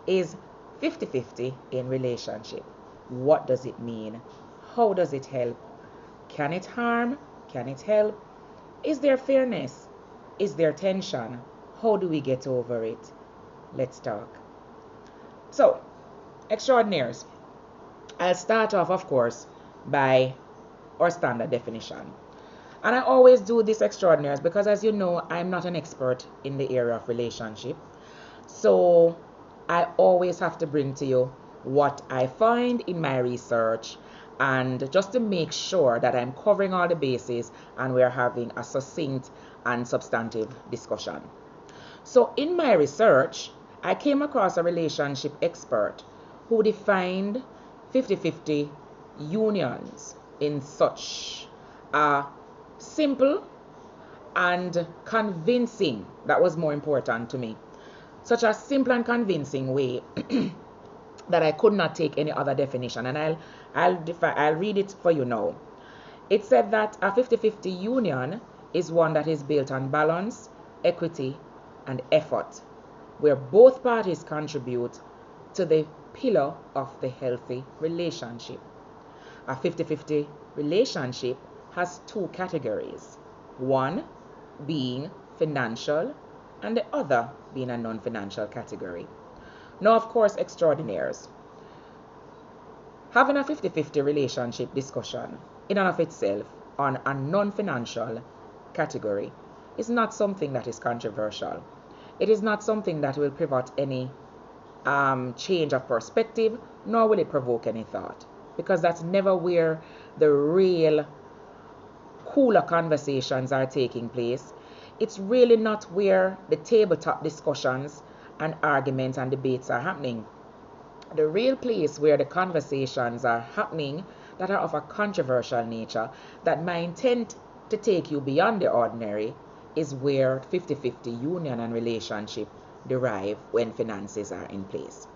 is 50-50 in relationship. What does it mean? How does it help? Can it harm? Can it help? Is there fairness? Is there tension? How do we get over it? Let's talk. So, extraordinaires. I'll start off, of course, by our standard definition. And I always do this extraordinaires because, as you know, I'm not an expert in the area of relationship. So I always have to bring to you what I find in my research, and just to make sure that I'm covering all the bases and we're having a succinct and substantive discussion. So in my research, I came across a relationship expert who defined 50-50 unions in such a simple and convincing, that was more important to me, such a simple and convincing way that I could not take any other definition. And I'll read it for you now. It said that a 50-50 union is one that is built on balance, equity, and effort, where both parties contribute to the pillar of the healthy relationship. A 50-50 relationship has two categories, one being financial and the other being a non-financial category. Now, of course, extraordinaires, having a 50-50 relationship discussion in and of itself on a non-financial category is not something that is controversial. It is not something that will pivot any change of perspective, nor will it provoke any thought, because that's never where the real cooler conversations are taking place. It's really not where the tabletop discussions and arguments and debates are happening. The real place where the conversations are happening that are of a controversial nature, that my intent to take you beyond the ordinary, is where 50-50 union and relationship derive when finances are in place.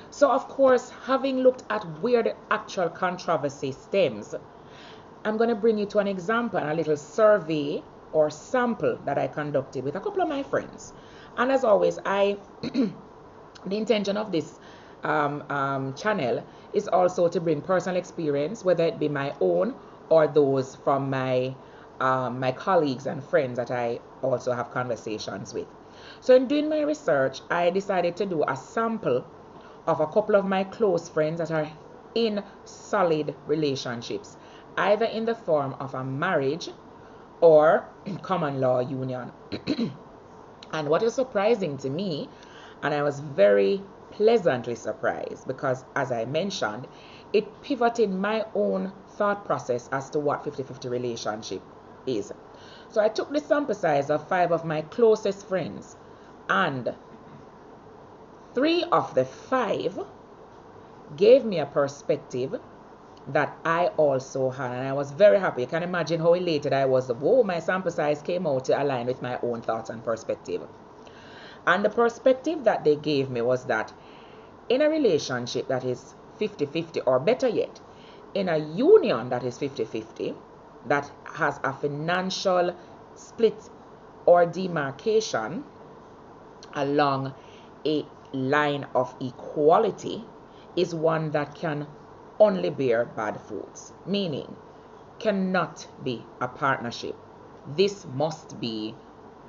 So of course, having looked at where the actual controversy stems, I'm going to bring you to an example, a little survey or sample that I conducted with a couple of my friends. And as always, the intention of this channel is also to bring personal experience, whether it be my own or those from my colleagues and friends that I also have conversations with. So in doing my research, I decided to do a sample of a couple of my close friends that are in solid relationships, either in the form of a marriage or common law union. And what is surprising to me, and I was very pleasantly surprised, because as I mentioned, it pivoted my own thought process as to what 50-50 relationship is. So I took the sample size of 5 of my closest friends, and 3 of the 5 gave me a perspective that I also had, and I was very happy. You can imagine how elated I was. Whoa, my sample size came out to align with my own thoughts and perspective. And the perspective that they gave me was that in a relationship that is 50-50, or better yet, in a union that is 50-50, that has a financial split or demarcation along a line of equality, is one that can only bear bad fruits, meaning cannot be a partnership. This must be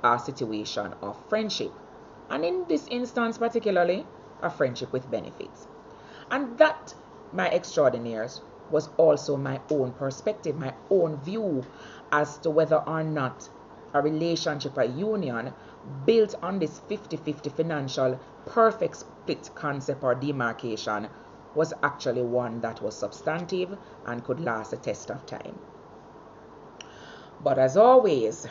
a situation of friendship, and in this instance particularly, a friendship with benefits. And that, my extraordinaires, was also my own perspective, my own view as to whether or not a relationship, a union built on this 50-50 financial perfect split concept or demarcation was actually one that was substantive and could last the test of time. But as always,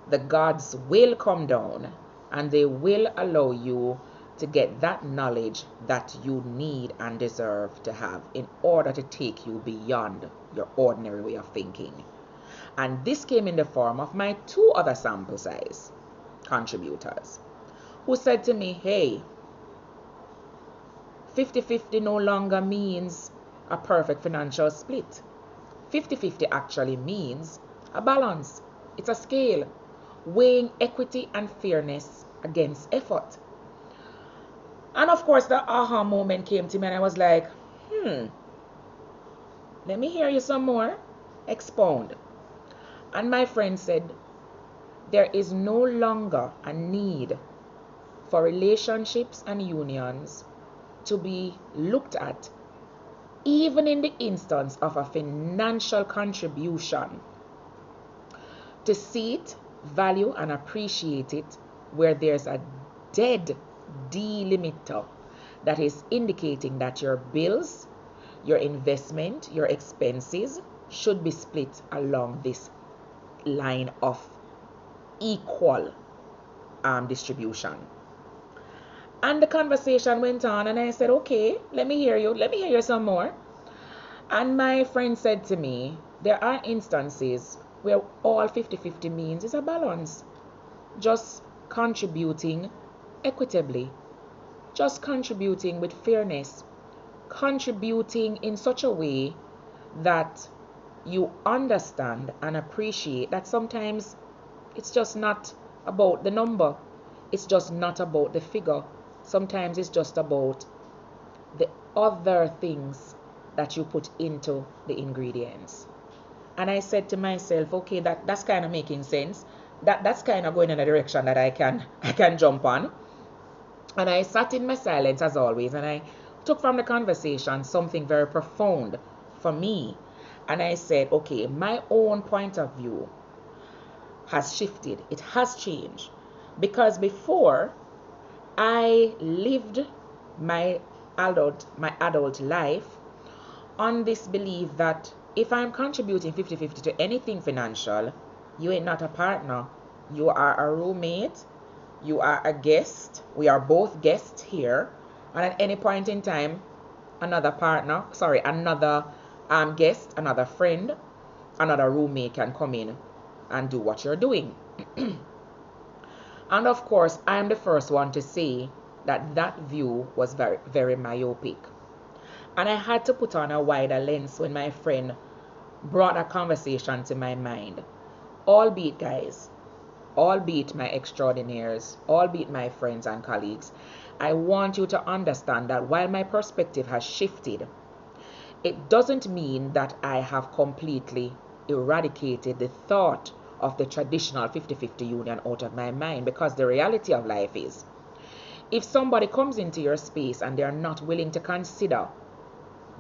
the gods will come down and they will allow you to get that knowledge that you need and deserve to have in order to take you beyond your ordinary way of thinking. And this came in the form of my 2 other sample size contributors, who said to me, hey, 50-50 no longer means a perfect financial split. 50-50 actually means a balance. It's a scale weighing equity and fairness against effort. And of course, the aha moment came to me, and I was like, let me hear you some more. Expound. And my friend said, there is no longer a need for relationships and unions to be looked at, even in the instance of a financial contribution, to see it, value, and appreciate it where there's a dead delimiter that is indicating that your bills, your investment, your expenses should be split along this line of equal distribution. And the conversation went on, and I said, okay, let me hear you some more. And my friend said to me, there are instances where all 50-50 means is a balance, just contributing equitably, just contributing with fairness, contributing in such a way that you understand and appreciate that sometimes it's just not about the number, it's just not about the figure. Sometimes it's just about the other things that you put into the ingredients. And I said to myself, okay, that's kind of making sense. That's kind of going in a direction that I can jump on. And I sat in my silence as always, and I took from the conversation something very profound for me. And I said, okay, my own point of view has shifted. It has changed. Because before, I lived my adult life on this belief that if I'm contributing 50-50 to anything financial, you ain't not a partner. You are a roommate. You are a guest. We are both guests here. And at any point in time, another guest, another friend, another roommate can come in and do what you're doing. And of course, I'm the first one to say that view was very, very myopic. And I had to put on a wider lens when my friend brought a conversation to my mind. Albeit, guys, albeit my extraordinaires, albeit my friends and colleagues, I want you to understand that while my perspective has shifted, it doesn't mean that I have completely eradicated the thought of the traditional 50-50 union out of my mind, because the reality of life is, if somebody comes into your space and they are not willing to consider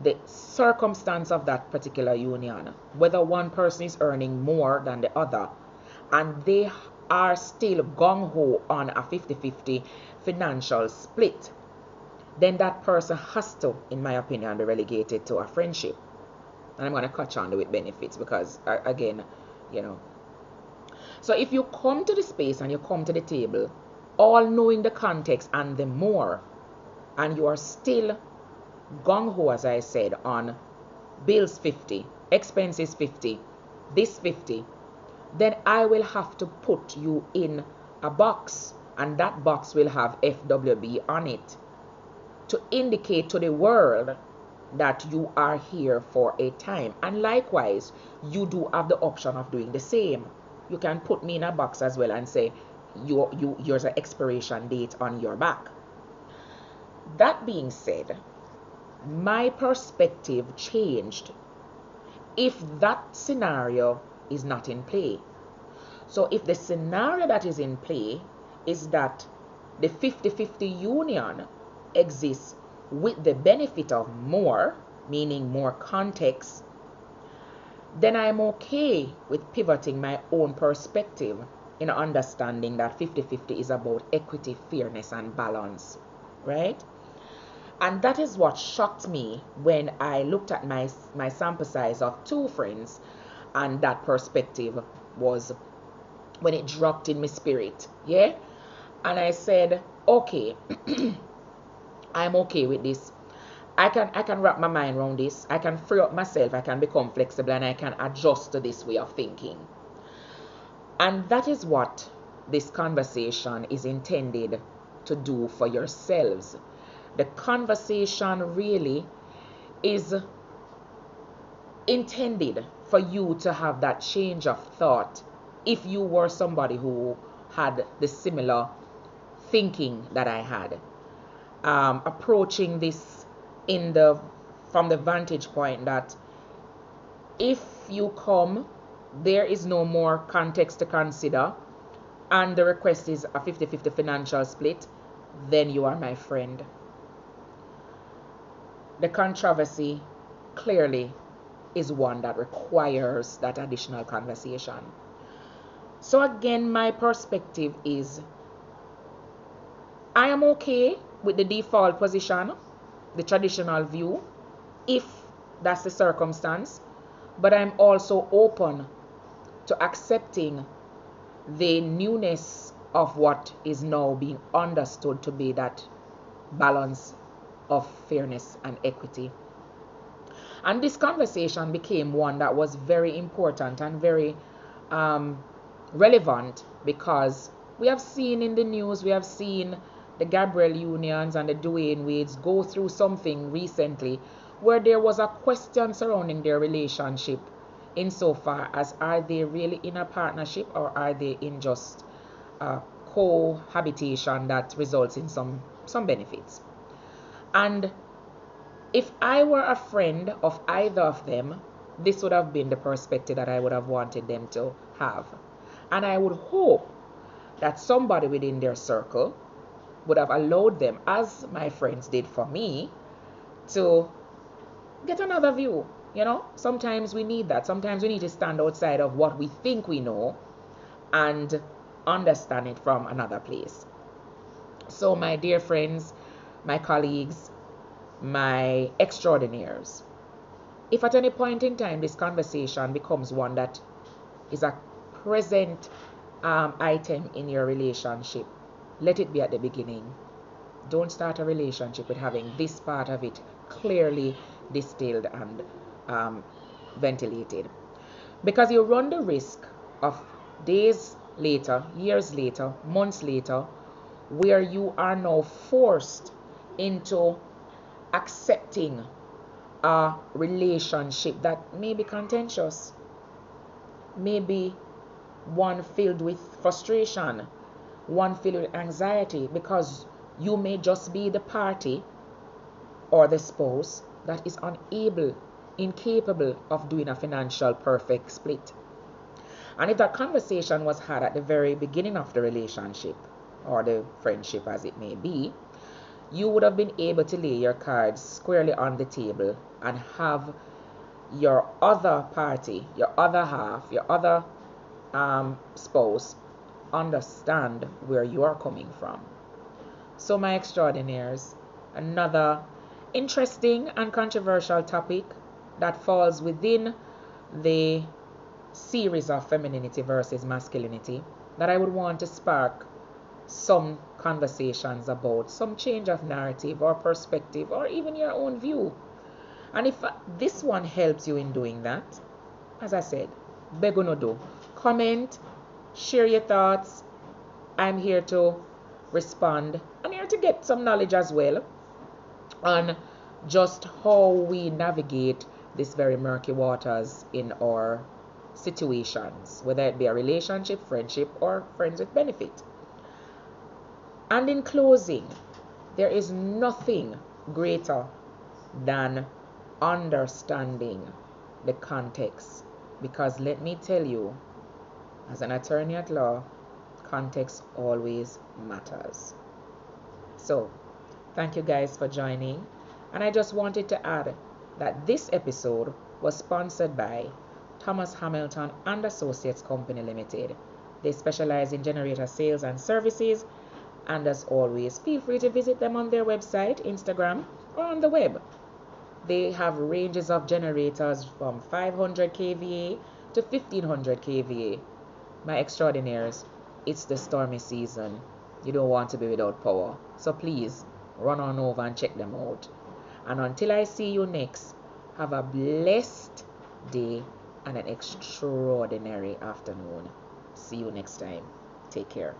the circumstance of that particular union, whether one person is earning more than the other, and they are still gung-ho on a 50-50 financial split, then that person has to, in my opinion, be relegated to a friendship. And I'm going to catch on to with benefits because, again, So if you come to the space and you come to the table, all knowing the context and the more, and you are still gung-ho, as I said, on bills 50, expenses 50, this 50, then I will have to put you in a box, and that box will have FWB on it to indicate to the world that you are here for a time. And likewise, you do have the option of doing the same. You can put me in a box as well and say yours an expiration date on your back. That being said, my perspective changed if that scenario is not in play. So if the scenario that is in play is that the 50-50 union exists with the benefit of more, meaning more context, then I'm okay with pivoting my own perspective in understanding that 50-50 is about equity, fairness, and balance, right? And that is what shocked me when I looked at my sample size of 2 friends, and that perspective was when it dropped in my spirit, yeah? And I said, okay, I'm okay with this. I can wrap my mind around this. I can free up myself. I can become flexible, and I can adjust to this way of thinking. And that is what this conversation is intended to do for yourselves. The conversation really is intended for you to have that change of thought if you were somebody who had the similar thinking that I had. approaching this from the vantage point that if you come, there is no more context to consider, and the request is a 50-50 financial split, then you are my friend. The controversy clearly is one that requires that additional conversation. So again, my perspective is I am okay with the default position, the traditional view, if that's the circumstance, but I'm also open to accepting the newness of what is now being understood to be that balance of fairness and equity. And this conversation became one that was very important and very relevant, because we have seen in the news, we have seen the Gabrielle Unions and the Dwayne Wades go through something recently where there was a question surrounding their relationship, insofar as are they really in a partnership or are they in just cohabitation that results in some benefits. And if I were a friend of either of them, this would have been the perspective that I would have wanted them to have. And I would hope that somebody within their circle would have allowed them, as my friends did for me, to get another view. You know, sometimes we need that. Sometimes we need to stand outside of what we think we know and understand it from another place. So my dear friends, my colleagues, my extraordinaires, if at any point in time this conversation becomes one that is a present item in your relationship, let it be at the beginning. Don't start a relationship with having this part of it clearly distilled and ventilated, because you run the risk of days later, years later, months later, where you are now forced into accepting a relationship that may be contentious, maybe one filled with frustration, one filled with anxiety, because you may just be the party or the spouse that is incapable of doing a financial perfect split. And if that conversation was had at the very beginning of the relationship or the friendship, as it may be, you would have been able to lay your cards squarely on the table and have your other party, your other half, your other spouse understand where you are coming from. So my extraordinaires, another interesting and controversial topic that falls within the series of femininity versus masculinity that I would want to spark some conversations about, some change of narrative or perspective or even your own view. And if this one helps you in doing that, as I said, begono do. Comment, share your thoughts. I'm here to respond and here to get some knowledge as well on just how we navigate this very murky waters in our situations, whether it be a relationship, friendship, or friends with benefit. And in closing, there is nothing greater than understanding the context, because let me tell you, as an attorney at law, context always matters. So thank you guys for joining, and I just wanted to add that this episode was sponsored by Thomas Hamilton and Associates Company Limited. They specialize in generator sales and services, and as always, feel free to visit them on their website, Instagram, or on the web. They have ranges of generators from 500 kVA to 1500 kVA. My extraordinaires, it's the stormy season. You don't want to be without power. So please, run on over and check them out. And until I see you next, have a blessed day and an extraordinary afternoon. See you next time. Take care.